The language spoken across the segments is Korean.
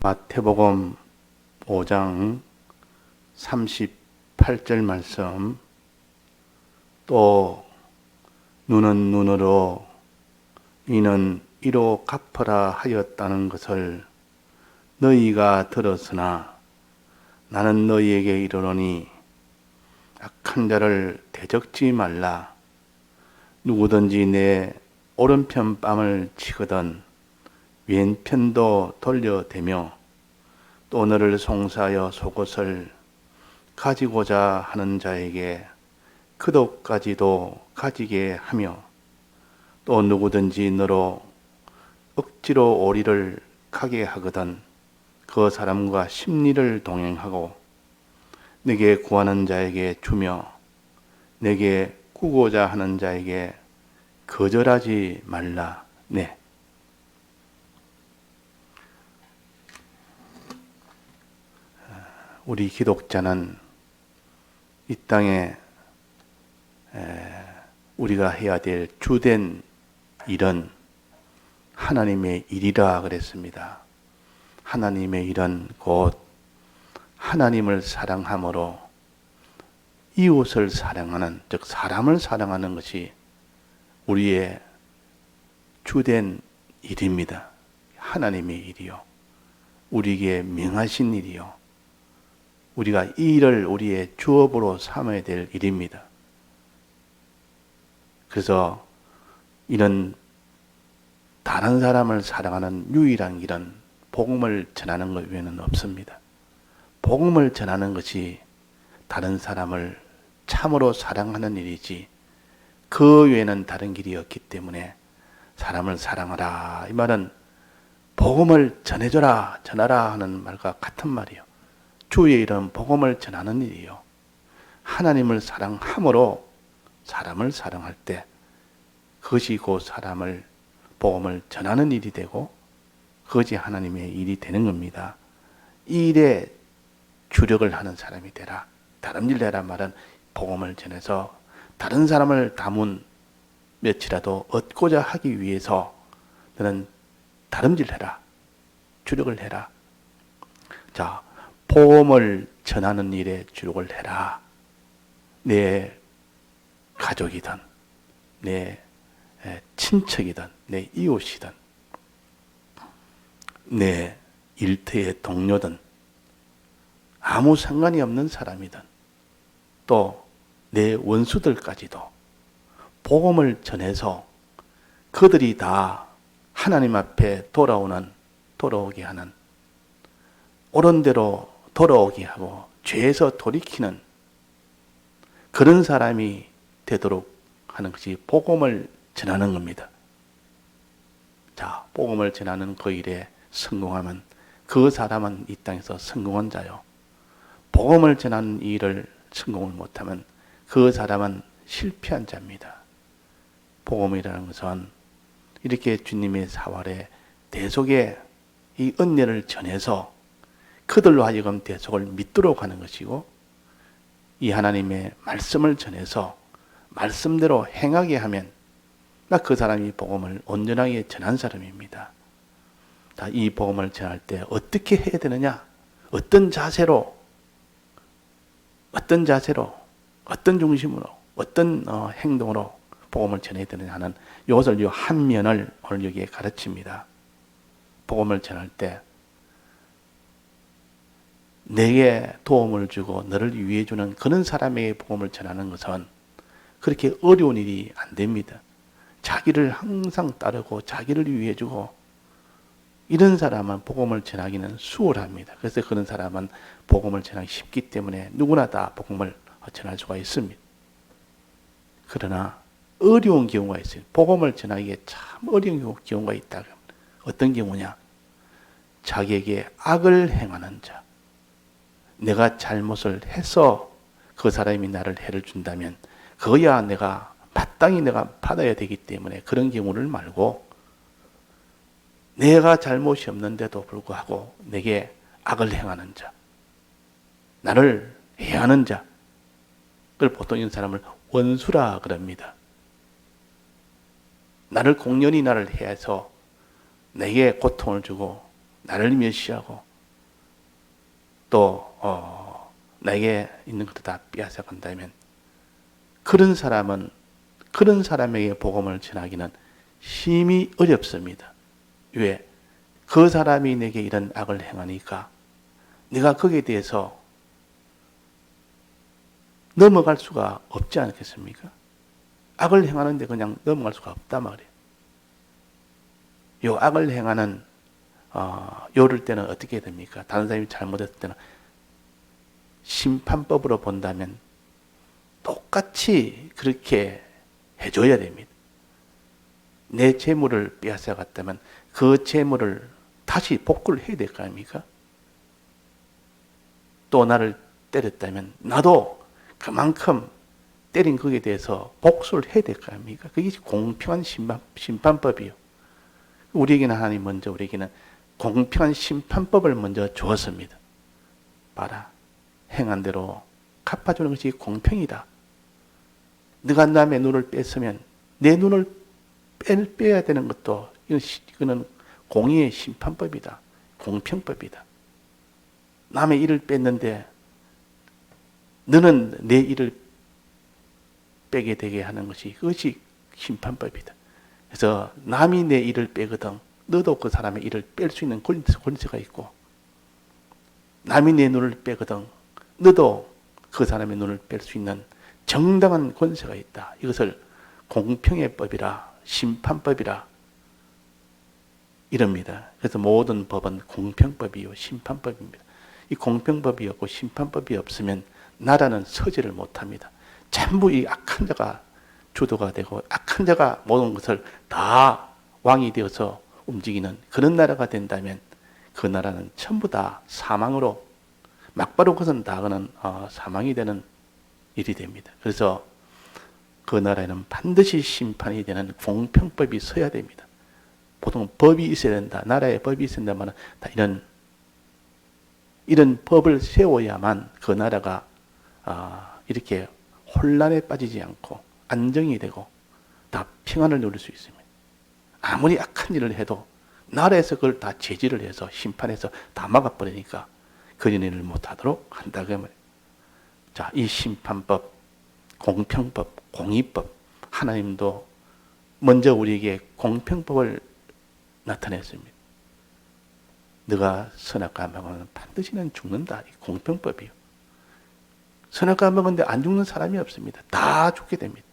마태복음 5장 38절 말씀. 또 눈은 눈으로 이는 이로 갚으라 하였다는 것을 너희가 들었으나 나는 너희에게 이르노니 악한 자를 대적지 말라. 누구든지 내 오른편 뺨을 치거든 왼편도 돌려대며 또 너를 송사하여 속옷을 가지고자 하는 자에게 그옷까지도 가지게 하며 또 누구든지 너로 억지로 오리를 가게 하거든 그 사람과 십리를 동행하고 내게 구하는 자에게 주며 내게 구고자 하는 자에게 거절하지 말라. 네. 우리 기독자는 이 땅에 우리가 해야 될 주된 일은 하나님의 일이라 그랬습니다. 하나님의 일은 곧 하나님을 사랑함으로 이웃을 사랑하는, 즉 사람을 사랑하는 것이 우리의 주된 일입니다. 하나님의 일이요, 우리에게 명하신 일이요, 우리가 이 일을 우리의 주업으로 삼아야 될 일입니다. 그래서 이는 다른 사람을 사랑하는 유일한 길은 복음을 전하는 것 외에는 없습니다. 복음을 전하는 것이 다른 사람을 참으로 사랑하는 일이지 그 외에는 다른 길이 없기 때문에 사람을 사랑하라, 이 말은 복음을 전해줘라, 전하라 하는 말과 같은 말이요. 주의 일은 복음을 전하는 일이요, 하나님을 사랑함으로 사람을 사랑할 때 그것이 그 사람을 복음을 전하는 일이 되고 그것이 하나님의 일이 되는 겁니다. 이 일에 주력을 하는 사람이 되라. 다름질 내라 말은 복음을 전해서 다른 사람을 담은 몇이라도 얻고자 하기 위해서 너는 다름질 해라, 주력을 해라. 자, 복음을 전하는 일에 주력을 해라. 내 가족이든 내 친척이든 내 이웃이든 내 일터의 동료든 아무 상관이 없는 사람이든 또 내 원수들까지도 복음을 전해서 그들이 다 하나님 앞에 돌아오게 하는, 옳은 대로 돌아오게 하고 죄에서 돌이키는 그런 사람이 되도록 하는 것이 복음을 전하는 겁니다. 자, 복음을 전하는 그 일에 성공하면 그 사람은 이 땅에서 성공한 자요, 복음을 전하는 일을 성공을 못하면 그 사람은 실패한 자입니다. 복음이라는 것은 이렇게 주님의 사활에 대속의 이 은혜를 전해서 그들로 하여금 대속을 믿도록 하는 것이고, 이 하나님의 말씀을 전해서 말씀대로 행하게 하면 그 사람이 복음을 온전하게 전한 사람입니다. 이 복음을 전할 때 어떻게 해야 되느냐, 어떤 자세로, 어떤 중심으로, 어떤 행동으로 복음을 전해야 되느냐 하는 이것을, 이 한 면을 오늘 여기에 가르칩니다. 복음을 전할 때 내게 도움을 주고 너를 위해 주는 그런 사람에게 복음을 전하는 것은 그렇게 어려운 일이 안 됩니다. 자기를 항상 따르고 자기를 위해 주고 이런 사람은 복음을 전하기는 수월합니다. 그래서 그런 사람은 복음을 전하기 쉽기 때문에 누구나 다 복음을 전할 수가 있습니다. 그러나 어려운 경우가 있어요. 복음을 전하기에 참 어려운 경우가 있다. 어떤 경우냐? 자기에게 악을 행하는 자, 내가 잘못을 해서 그 사람이 나를 해를 준다면 그거야 내가 마땅히 내가 받아야 되기 때문에 그런 경우를 말고, 내가 잘못이 없는데도 불구하고 내게 악을 행하는 자, 나를 해하는 자, 그걸 보통 이런 사람을 원수라 그럽니다. 나를 공연히 나를 해해서 내게 고통을 주고 나를 멸시하고 또 나에게 있는 것도 다 빼앗아 간다면 그런 사람은 그런 사람에게 복음을 전하기는 심히 어렵습니다. 왜? 그 사람이 내게 이런 악을 행하니까 내가 거기에 대해서 넘어갈 수가 없지 않겠습니까? 악을 행하는데 그냥 넘어갈 수가 없단 말이에요. 요 악을 행하는 요럴 때는 어떻게 됩니까? 다른 사람이 잘못했을 때는 심판법으로 본다면 똑같이 그렇게 해줘야 됩니다. 내 재물을 빼앗아 갔다면 그 재물을 다시 복구를 해야 될 거 아닙니까? 또 나를 때렸다면 나도 그만큼 때린 거기에 대해서 복수를 해야 될 거 아닙니까? 그게 공평한 심판법이요. 우리에게는 하나님 먼저 우리에게는 공평한 심판법을 먼저 주었습니다. 봐라. 행한 대로 갚아주는 것이 공평이다. 네가 남의 눈을 뺐으면 내 눈을 빼야 되는 것도 이거는 공의의 심판법이다. 공평법이다. 남의 일을 뺐는데 너는 내 일을 빼게 되게 하는 것이 그것이 심판법이다. 그래서 남이 내 일을 빼거든 너도 그 사람의 일을 뺄 수 있는 권세가 있고 남이 내 눈을 빼거든 너도 그 사람의 눈을 뺄 수 있는 정당한 권세가 있다. 이것을 공평의 법이라 심판법이라 이럽니다. 그래서 모든 법은 공평법이요 심판법입니다. 이 공평법이 없고 심판법이 없으면 나라는 서지를 못합니다. 전부 이 악한 자가 주도가 되고 악한 자가 모든 것을 다 왕이 되어서 움직이는 그런 나라가 된다면 그 나라는 전부 다 사망으로 막바로 그것은 다 그는 사망이 되는 일이 됩니다. 그래서 그 나라에는 반드시 심판이 되는 공평법이 서야 됩니다. 보통 법이 있어야 된다. 나라에 법이 있어야 된다면 다 이런 법을 세워야만 그 나라가 이렇게 혼란에 빠지지 않고 안정이 되고 다 평안을 누릴 수 있습니다. 아무리 악한 일을 해도 나라에서 그걸 다 제지를 해서 심판해서 다 막아버리니까 그런 일을 못하도록 한다 그 말이에요. 자, 이 심판법, 공평법, 공의법 하나님도 먼저 우리에게 공평법을 나타냈습니다. 너가 선악과 먹으면 반드시는 죽는다. 이 공평법이요. 선악과 먹었는데 안 죽는 사람이 없습니다. 다 죽게 됩니다.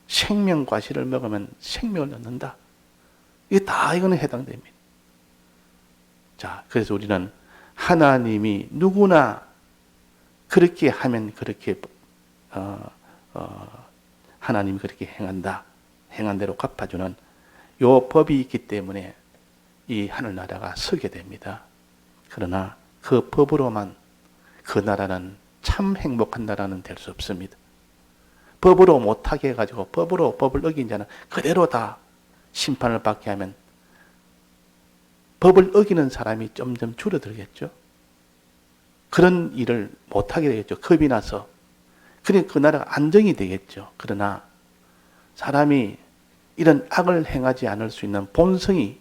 생명과실을 먹으면 생명을 얻는다. 이게 다 이거는 해당됩니다. 자, 그래서 우리는 하나님이 누구나 그렇게 하면 그렇게 하나님이 그렇게 행한다. 행한 대로 갚아주는 요 법이 있기 때문에 이 하늘나라가 서게 됩니다. 그러나 그 법으로만 그 나라는 참 행복한 나라는 될 수 없습니다. 법으로 못하게 해가지고 법으로 법을 어긴 자는 그대로 다 심판을 받게 하면 법을 어기는 사람이 점점 줄어들겠죠. 그런 일을 못하게 되겠죠. 겁이 나서. 그러니까 그 나라가 안정이 되겠죠. 그러나 사람이 이런 악을 행하지 않을 수 있는 본성이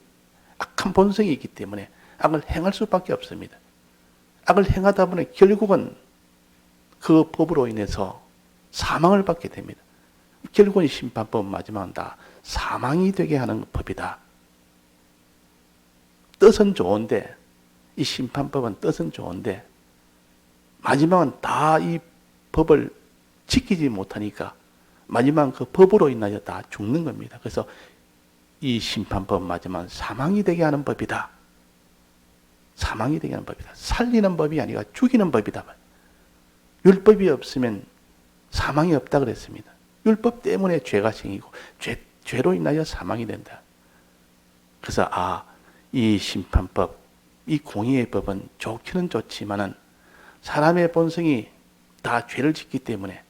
악한 본성이 있기 때문에 악을 행할 수밖에 없습니다. 악을 행하다 보니 결국은 그 법으로 인해서 사망을 받게 됩니다. 결국은 심판법 마지막은 다 사망이 되게 하는 법이다. 뜻은 좋은데 이 심판법은 뜻은 좋은데 마지막은 다 이 법을 지키지 못하니까 마지막은 그 법으로 인하여 다 죽는 겁니다. 그래서 이 심판법 마지막은 사망이 되게 하는 법이다. 사망이 되게 하는 법이다. 살리는 법이 아니라 죽이는 법이다. 율법이 없으면 사망이 없다 그랬습니다. 율법 때문에 죄가 생기고 죄로 인하여 사망이 된다. 그래서 이 심판법, 이 공의의 법은 좋기는 좋지만은 사람의 본성이 다 죄를 짓기 때문에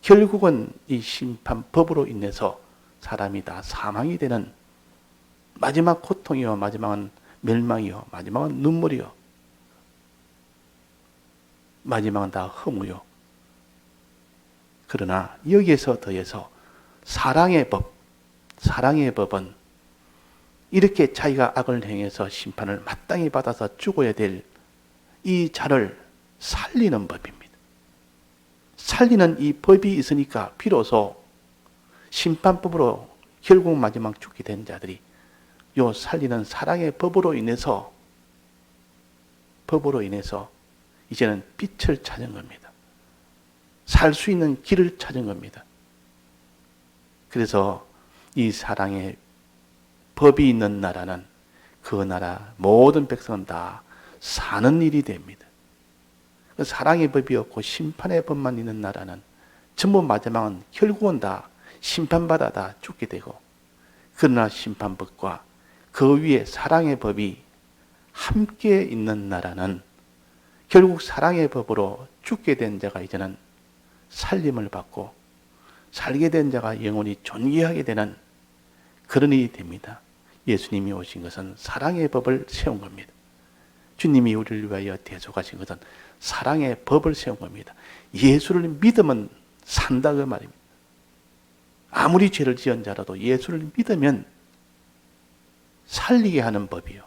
결국은 이 심판법으로 인해서 사람이 다 사망이 되는 마지막 고통이요, 마지막은 멸망이요, 마지막은 눈물이요, 마지막은 다 허무요. 그러나 여기에서 더해서 사랑의 법은 이렇게 자기가 악을 행해서 심판을 마땅히 받아서 죽어야 될 이 자를 살리는 법입니다. 살리는 이 법이 있으니까 비로소 심판법으로 결국 마지막 죽게 된 자들이 요 살리는 사랑의 법으로 인해서 이제는 빛을 찾은 겁니다. 살 수 있는 길을 찾은 겁니다. 그래서 이 사랑의 법이 있는 나라는 그 나라 모든 백성은 다 사는 일이 됩니다. 사랑의 법이 없고 심판의 법만 있는 나라는 전부 마지막은 결국은 다 심판받아 다 죽게 되고, 그러나 심판법과 그 위에 사랑의 법이 함께 있는 나라는 결국 사랑의 법으로 죽게 된 자가 이제는 살림을 받고 살게 된 자가 영원히 존귀하게 되는 그런 일이 됩니다. 예수님이 오신 것은 사랑의 법을 세운 겁니다. 주님이 우리를 위하여 대속하신 것은 사랑의 법을 세운 겁니다. 예수를 믿으면 산다 그 말입니다. 아무리 죄를 지은 자라도 예수를 믿으면 살리게 하는 법이요.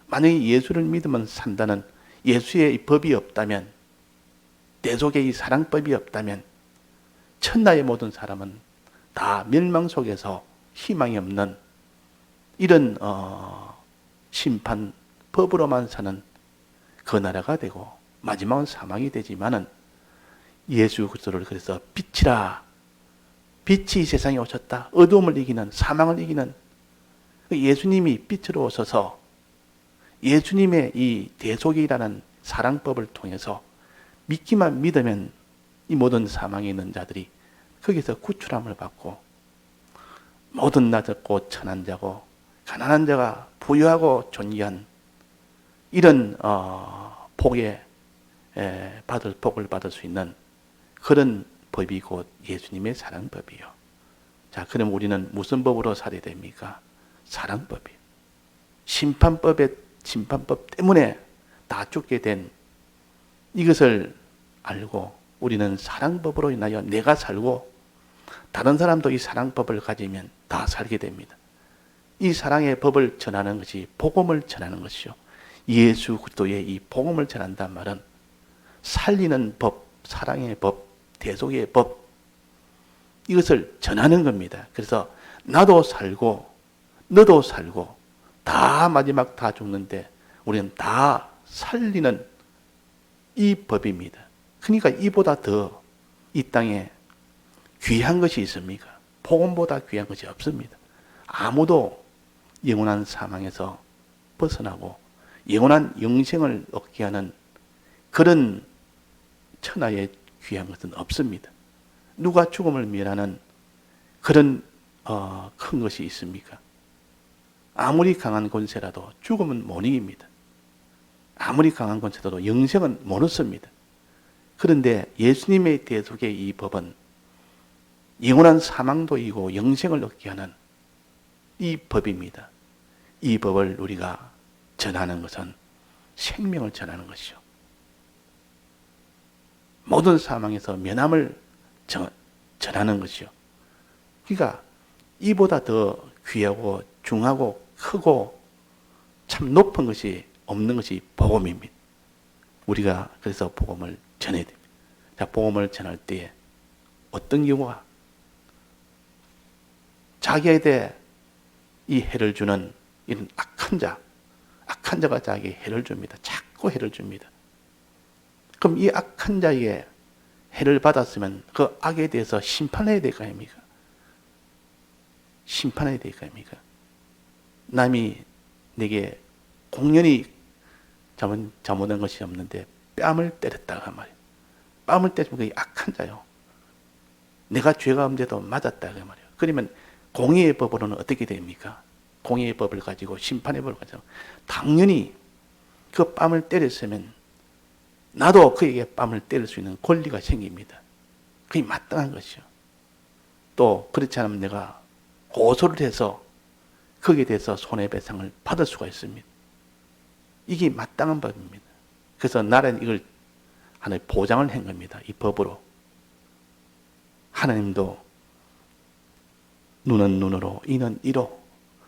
만약에 예수를 믿으면 산다는 예수의 법이 없다면, 대속의 이 사랑법이 없다면 천하의 모든 사람은 다 멸망 속에서 희망이 없는 이런 심판법으로만 사는 그 나라가 되고 마지막은 사망이 되지만은, 예수 그리스도를 그래서 빛이라, 빛이 이 세상에 오셨다, 어두움을 이기는, 사망을 이기는 예수님이 빛으로 오셔서 예수님의 이 대속이라는 사랑법을 통해서 믿기만 믿으면 이 모든 사망에 있는 자들이 거기서 구출함을 받고 모든 낮았고 천한 자고 가난한 자가 부유하고 존귀한 이런 복을 받을 수 있는 그런 법이 곧 예수님의 사랑법이요. 자, 그럼 우리는 무슨 법으로 살아야 됩니까? 사랑법이요. 심판법 때문에 다 죽게 된 이것을 알고 우리는 사랑법으로 인하여 내가 살고 다른 사람도 이 사랑법을 가지면 다 살게 됩니다. 이 사랑의 법을 전하는 것이 복음을 전하는 것이요. 예수 그리스도의 이 복음을 전한다는 말은 살리는 법, 사랑의 법, 대속의 법, 이것을 전하는 겁니다. 그래서 나도 살고 너도 살고 다 마지막 다 죽는데 우리는 다 살리는 이 법입니다. 그러니까 이보다 더 이 땅에 귀한 것이 있습니까? 복음보다 귀한 것이 없습니다. 아무도 영원한 사망에서 벗어나고 영원한 영생을 얻게 하는 그런 천하의 귀한 것은 없습니다. 누가 죽음을 멸하는 그런 큰 것이 있습니까? 아무리 강한 권세라도 죽음은 못 이깁니다. 아무리 강한 권세라도 영생은 못 얻습니다. 그런데 예수님의 대속의 이 법은 영원한 사망도 이고 영생을 얻게 하는 이 법입니다. 이 법을 우리가 전하는 것은 생명을 전하는 것이죠. 모든 사망에서 면함을 전하는 것이요. 그러니까 이보다 더 귀하고 중하고 크고 참 높은 것이 없는 것이 복음입니다. 우리가 그래서 복음을 전해야 됩니다. 자, 복음을 전할 때에 어떤 경우가 자기에게 이 해를 주는 이런 악한 자가 자기에게 해를 줍니다. 자꾸 해를 줍니다. 그럼 이 악한 자에게 해를 받았으면 그 악에 대해서 심판해야 될 거 아닙니까? 심판해야 될 거 아닙니까? 남이 내게 공연히 잘못한 것이 없는데 뺨을 때렸다가 말이에요. 뺨을 때리면 그게 악한 자요. 내가 죄가 없는데도 맞았다 그 말이에요. 그러면 공의의 법으로는 어떻게 됩니까? 공의의 법을 가지고 심판의 법을 가지고 당연히 그 뺨을 때렸으면 나도 그에게 뺨을 때릴 수 있는 권리가 생깁니다. 그게 마땅한 것이요. 또 그렇지 않으면 내가 고소를 해서 거기에 대해서 손해배상을 받을 수가 있습니다. 이게 마땅한 법입니다. 그래서 나라는 이걸 하나의 보장을 한 겁니다. 이 법으로. 하나님도 눈은 눈으로, 이는 이로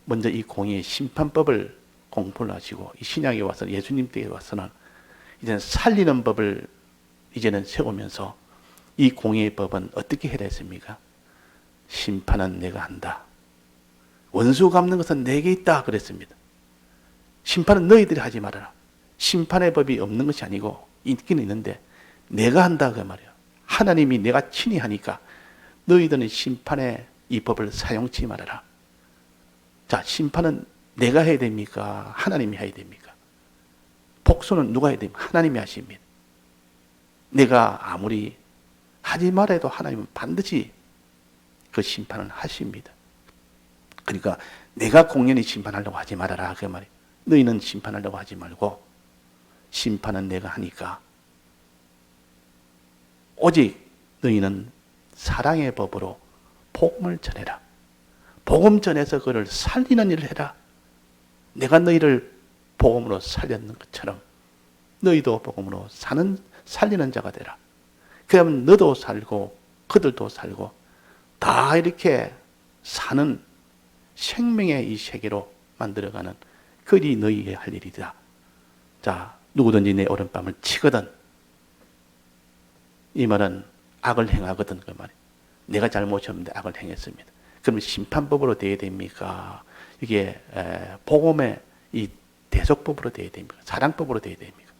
먼저 이 공의의 심판법을 공부를 하시고 이 신약에 와서 예수님 때에 와서는 이제는 살리는 법을 이제는 세우면서 이 공의의 법은 어떻게 해야 했습니까? 심판은 내가 한다. 원수 갚는 것은 내게 있다 그랬습니다. 심판은 너희들이 하지 말아라. 심판의 법이 없는 것이 아니고 있긴 있는데 내가 한다 그 말이에요. 하나님이 내가 친히 하니까 너희들은 심판의 이 법을 사용치 말아라. 자, 심판은 내가 해야 됩니까? 하나님이 해야 됩니까? 복수는 누가 해야 됩니까? 하나님이 하십니다. 내가 아무리 하지 말아 해도 하나님은 반드시 그 심판을 하십니다. 그러니까 내가 공연히 심판하려고 하지 말아라 그 말이에요. 너희는 심판하려고 하지 말고 심판은 내가 하니까 오직 너희는 사랑의 법으로 복음을 전해라. 복음 전해서 그를 살리는 일을 해라. 내가 너희를 복음으로 살렸는 것처럼 너희도 복음으로 살리는 자가 되라. 그러면 너도 살고 그들도 살고 다 이렇게 사는 생명의 이 세계로 만들어가는 그리 너희의 할 일이다. 자, 누구든지 내 오른밤을 치거든 이 말은 악을 행하거든 그 말이에요. 내가 잘못이 없는데 악을 행했습니다. 그러면 심판법으로 되어야 됩니까? 이게 복음의 이 대속법으로 되어야 됩니까? 사랑법으로 되어야 됩니까?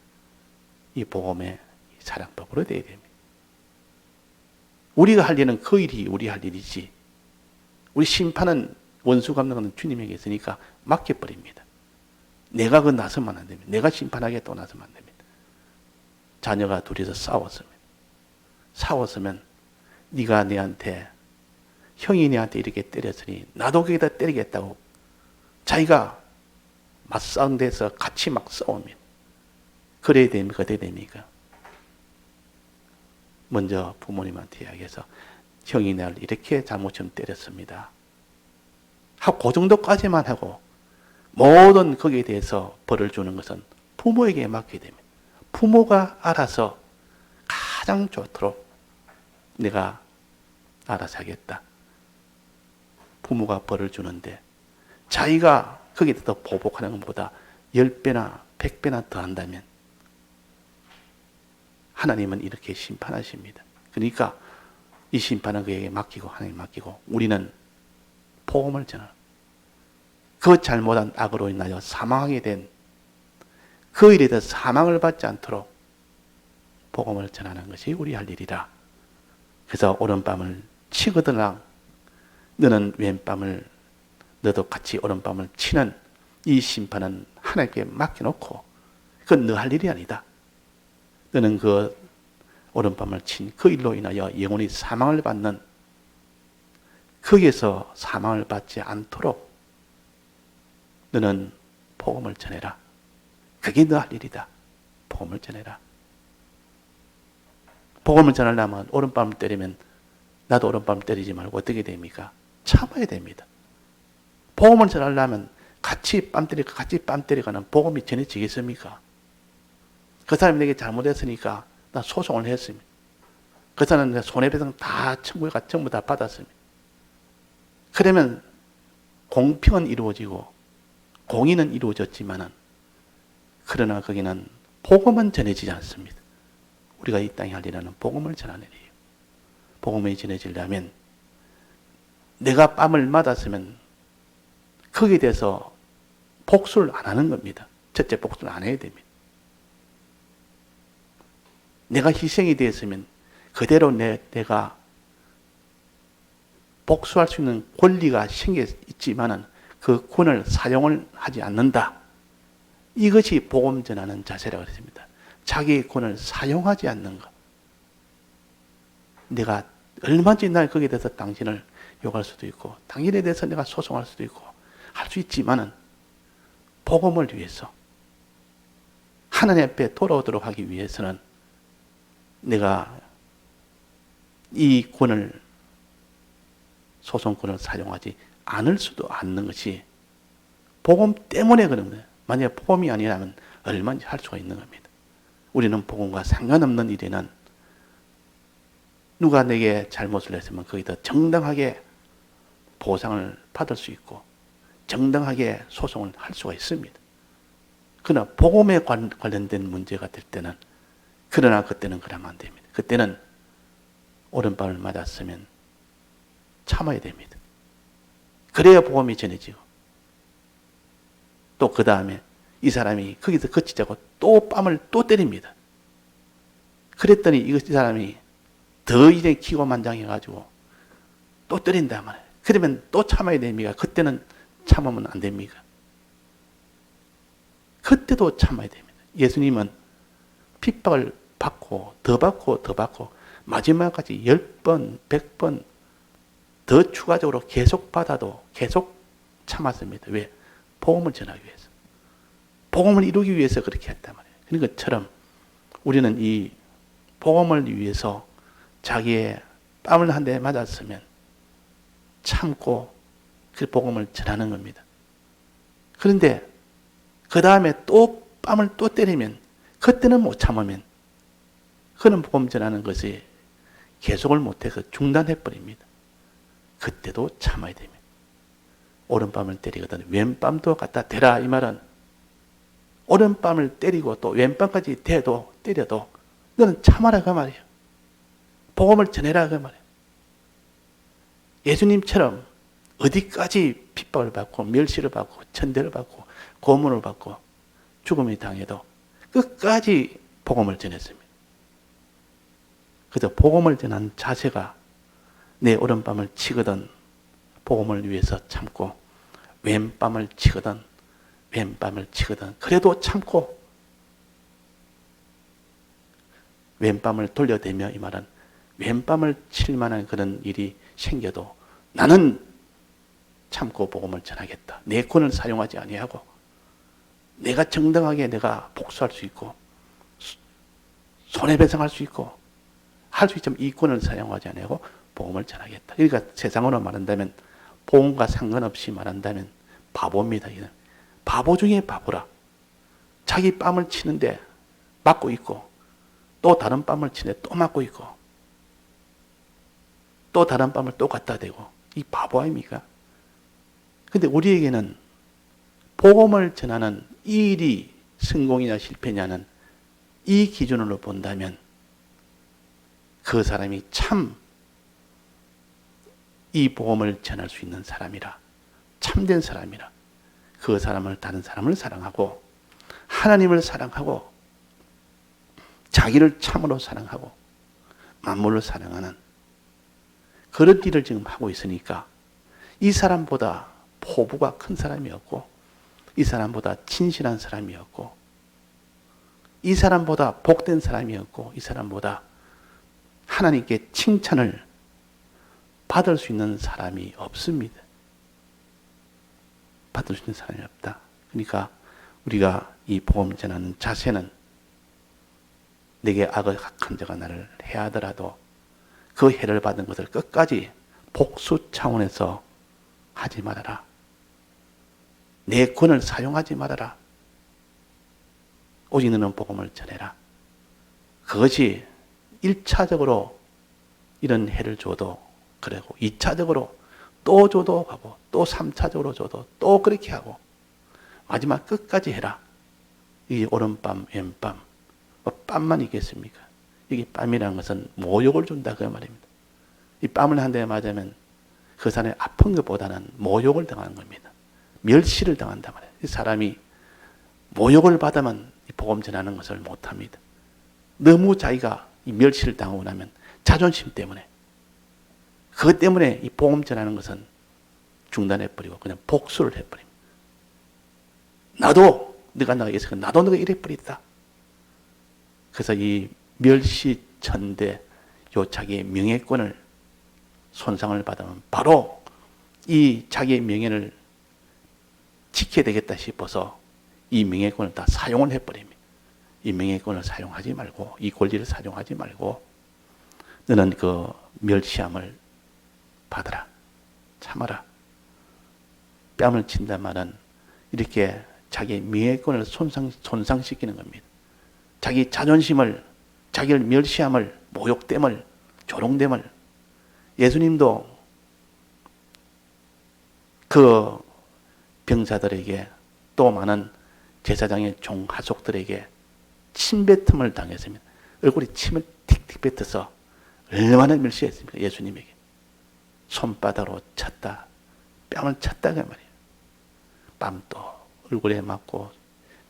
이 복음의 사랑법으로 되어야 됩니다. 우리가 할 일은 그 일이 우리 할 일이지. 우리 심판은 원수 갚는 것은 주님에게 있으니까 맡겨버립니다. 내가 그 나서면 안 됩니다. 내가 심판하겠다고 나서면 안 됩니다. 자녀가 둘이서 싸웠으면 네가 내한테 형이 내한테 이렇게 때렸으니 나도 거기다 때리겠다고 자기가 맞싸운 데서 같이 막 싸웁니다. 그래야 됩니까? 어떻게 됩니까? 먼저 부모님한테 이야기해서 형이 나를 이렇게 잘못 좀 때렸습니다. 하고 그 정도까지만 하고 모든 거기에 대해서 벌을 주는 것은 부모에게 맡기게 됩니다. 부모가 알아서 가장 좋도록 내가 알아서 하겠다. 부모가 벌을 주는데 자기가 거기에 더 보복하는 것보다 10배나 100배나 더 한다면 하나님은 이렇게 심판하십니다. 그러니까 이 심판은 그에게 맡기고 하나님 맡기고 우리는 복음을 전하라. 그 잘못한 악으로 인하여 사망하게 된 그 일에 대해 사망을 받지 않도록 복음을 전하는 것이 우리 할 일이라. 그래서 오른밤을 치거들랑 너는 왼밤을 너도 같이 오른밤을 치는 이 심판은 하나님께 맡겨놓고 그건 너 할 일이 아니다. 너는 그 오른밤을 친 그 일로 인하여 영원히 사망을 받는 거기에서 사망을 받지 않도록 너는 복음을 전해라. 그게 너 할 일이다. 복음을 전해라. 복음을 전하려면 오른밤을 때리면 나도 오른밤을 때리지 말고 어떻게 됩니까? 참아야 됩니다. 복음을 전하려면 같이 뺨 때리가는 복음이 전해지겠습니까? 그 사람이 내게 잘못했으니까 나 소송을 했습니다. 그 사람은 손해배상 다 청구해가 전부 다 받았습니다. 그러면 공평은 이루어지고 공의는 이루어졌지만은 그러나 거기는 복음은 전해지지 않습니다. 우리가 이 땅에 할 일은 복음을 전하는 일이에요. 복음이 전해지려면 내가 뺨을 맞았으면 거기에 대해서 복수를 안 하는 겁니다. 첫째 복수를 안 해야 됩니다. 내가 희생이 되었으면 그대로 내가 복수할 수 있는 권리가 생겨 있지만은 그 권을 사용을 하지 않는다. 이것이 복음 전하는 자세라고 했습니다. 자기의 권을 사용하지 않는 것. 내가 얼마든지 날 거기에 대해서 당신을 욕할 수도 있고 당신에 대해서 내가 소송할 수도 있고 할 수 있지만은 복음을 위해서 하나님 앞에 돌아오도록 하기 위해서는 내가 이 권을 소송권을 사용하지 않을 수도 않는 것이 복음 때문에 그런 거예요. 만약에 복음이 아니라면 얼마든지 할 수가 있는 겁니다. 우리는 복음과 상관없는 일에는 누가 내게 잘못을 했으면 거기다 정당하게 보상을 받을 수 있고 정당하게 소송을 할 수가 있습니다. 그러나 복음에 관련된 문제가 될 때는, 그러나 그때는 그러면 안 됩니다. 그때는 오른밤을 맞았으면 참아야 됩니다. 그래야 복음이 전해지고, 또 그 다음에 이 사람이 거기서 그치자고 또 뺨을 또 때립니다. 그랬더니 이 사람이 더 이제 기고만장해가지고 또 때린단 말이에요. 그러면 또 참아야 됩니까? 그때는 참으면 안 됩니까? 그때도 참아야 됩니다. 예수님은 핍박을 받고 더 받고 더 받고 마지막까지 10번, 100번 더 추가적으로 계속 받아도 계속 참았습니다. 왜? 복음을 전하기 위해서. 복음을 이루기 위해서 그렇게 했단 말이에요. 그런 것처럼 우리는 이 복음을 위해서 자기의 뺨을 한 대 맞았으면 참고 그 복음을 전하는 겁니다. 그런데 그 다음에 또 뺨을 또 때리면, 그때는 못 참으면 그는 복음 전하는 것이 계속을 못해서 중단해버립니다. 그때도 참아야 됩니다. 오른뺨을 때리거든 왼뺨도 갖다 대라, 이 말은 오른뺨을 때리고 또 왼뺨까지 때려도 너는 참아라, 그 말이에요. 복음을 전해라, 그 말이에요. 예수님처럼 어디까지 핍박을 받고 멸시를 받고 천대를 받고 고문을 받고 죽음을 당해도 끝까지 복음을 전했습니다. 그래서 복음을 전한 자세가 내 오른뺨을 치거든 복음을 위해서 참고, 왼뺨을 치거든 왼뺨을 치거든 그래도 참고, 왼뺨을 돌려대며, 이 말은 왼뺨을 칠 만한 그런 일이 생겨도 나는 참고 복음을 전하겠다. 내 권을 사용하지 아니하고 내가 정당하게 내가 복수할 수 있고 손해배상할 수 있고 할 수 있지만 이 권을 사용하지 아니하고 복음을 전하겠다. 그러니까 세상으로 말한다면, 복음과 상관없이 말한다면 바보입니다. 바보 중에 바보라. 자기 뺨을 치는데 맞고 있고, 또 다른 뺨을 치는데 또 맞고 있고, 또 다른 뺨을 또 갖다 대고, 이 바보 아닙니까? 근데 우리에게는 복음을 전하는 이 일이 성공이냐 실패냐는 이 기준으로 본다면 그 사람이 참 이 복음을 전할 수 있는 사람이라, 참된 사람이라, 그 사람을, 다른 사람을 사랑하고 하나님을 사랑하고 자기를 참으로 사랑하고 만물을 사랑하는 그런 일을 지금 하고 있으니까 이 사람보다 포부가 큰 사람이었고, 이 사람보다 진실한 사람이었고, 이 사람보다 복된 사람이었고, 이 사람보다 하나님께 칭찬을 받을 수 있는 사람이 없습니다. 받을 수 있는 사람이 없다. 그러니까 우리가 이 복음 전하는 자세는, 내게 악한 자가 나를 해하더라도 그 해를 받은 것을 끝까지 복수 차원에서 하지 말아라. 내 권을 사용하지 말아라. 오직 너는 복음을 전해라. 그것이 1차적으로 이런 해를 줘도 그러고, 2차적으로 또 줘도 하고, 또 3차적으로 줘도 또 그렇게 하고, 마지막 끝까지 해라. 이게 오른뺨, 왼뺨, 뺨만 있겠습니까? 이게 뺨이라는 것은 모욕을 준다, 그 말입니다. 이 뺨을 한 대 맞으면 그 사람이 아픈 것보다는 모욕을 당하는 겁니다. 멸시를 당한단 말이에요. 이 사람이 모욕을 받으면 이 복음 전하는 것을 못합니다. 너무 자기가 이 멸시를 당하고 나면 자존심 때문에, 그것 때문에 이 복음 전하는 것은 중단해버리고 그냥 복수를 해버립니다. 나도 너가 나에게서 나도 너가 이래버렸다. 그래서 이 멸시, 천대, 요 자기의 명예권을 손상을 받으면 바로 이 자기의 명예를 지켜야 되겠다 싶어서 이 명예권을 다 사용을 해버립니다. 이 명예권을 사용하지 말고, 이 권리를 사용하지 말고 너는 그 멸시함을 받아라. 참아라. 뺨을 친단 말은 이렇게 자기의 명예권을 손상시키는 겁니다. 자기 자존심을, 자기를 멸시함을, 모욕됨을, 조롱됨을. 예수님도 그 병사들에게 또 많은 제사장의 종하족들에게 침뱉음을 당했습니다. 얼굴에 침을 틱틱 뱉어서 얼마나 멸시했습니까? 예수님에게. 손바닥으로 쳤다. 뺨을 쳤다 그 말이에요. 뺨도 얼굴에 맞고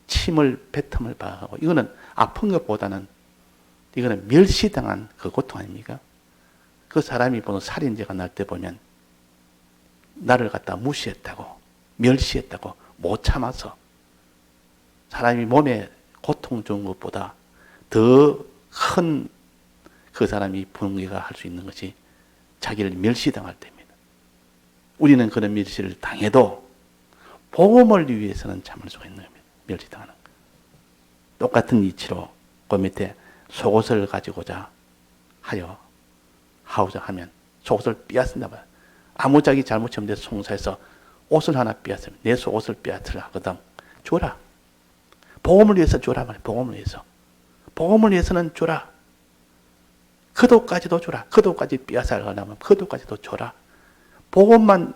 침을 뱉음을 봐하고, 이거는 아픈 것보다는 이거는 멸시당한 그 고통 아닙니까? 그 사람이 보는 살인죄가 날 때 보면 나를 갖다 무시했다고, 멸시했다고, 못 참아서 사람이 몸에 고통 준 것보다 더 큰 그 사람이 분개가 할 수 있는 것이 자기를 멸시당할 때입니다. 우리는 그런 멸시를 당해도 복음을 위해서는 참을 수가 있는 겁니다. 멸시당하는 거. 똑같은 이치로 그 밑에 속옷을 가지고자 하고자 하면 속옷을 빼앗는다 말이야. 아무 자기 잘못이 없는데 송사해서 옷을 하나 빼앗으면 내 속옷을 빼앗으려 하거든. 줘라. 복음을 위해서 줘라 말이야. 복음을 위해서. 복음을 위해서는 줘라. 그도까지도 줘라. 그도까지 빼앗아가려면 그도까지도 줘라. 복음만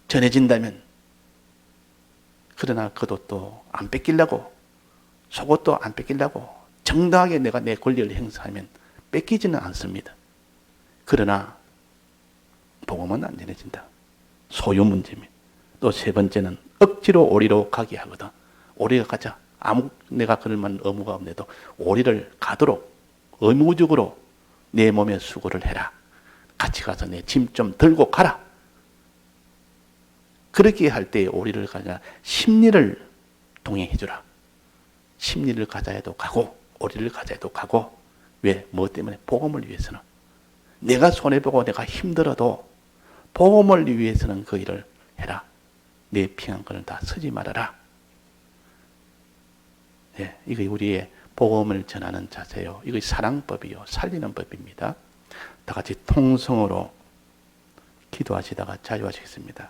전해진다면, 그러나 그도또 안 뺏기려고, 속옷도 안 뺏기려고 정당하게 내가 내 권리를 행사하면 뺏기지는 않습니다. 그러나 복음은 안 전해진다. 소유 문제입니다. 또 세 번째는 억지로 오리로 가게 하거든. 오리가 가자. 내가 그럴 만한 의무가 없는데도 오리를 가도록 의무적으로 내 몸에 수고를 해라. 같이 가서 내 짐 좀 들고 가라. 그렇게 할 때 오리를 가냐, 심리를 동행해 주라. 심리를 가자 해도 가고 오리를 가자 해도 가고. 왜? 뭐 때문에? 복음을 위해서는. 내가 손해보고 내가 힘들어도 복음을 위해서는 그 일을 해라. 내 피한권을 다 쓰지 말아라. 예, 이거 우리의 복음을 전하는 자세요. 이거 사랑법이요. 살리는 법입니다. 다 같이 통성으로 기도하시다가 자유하시겠습니다.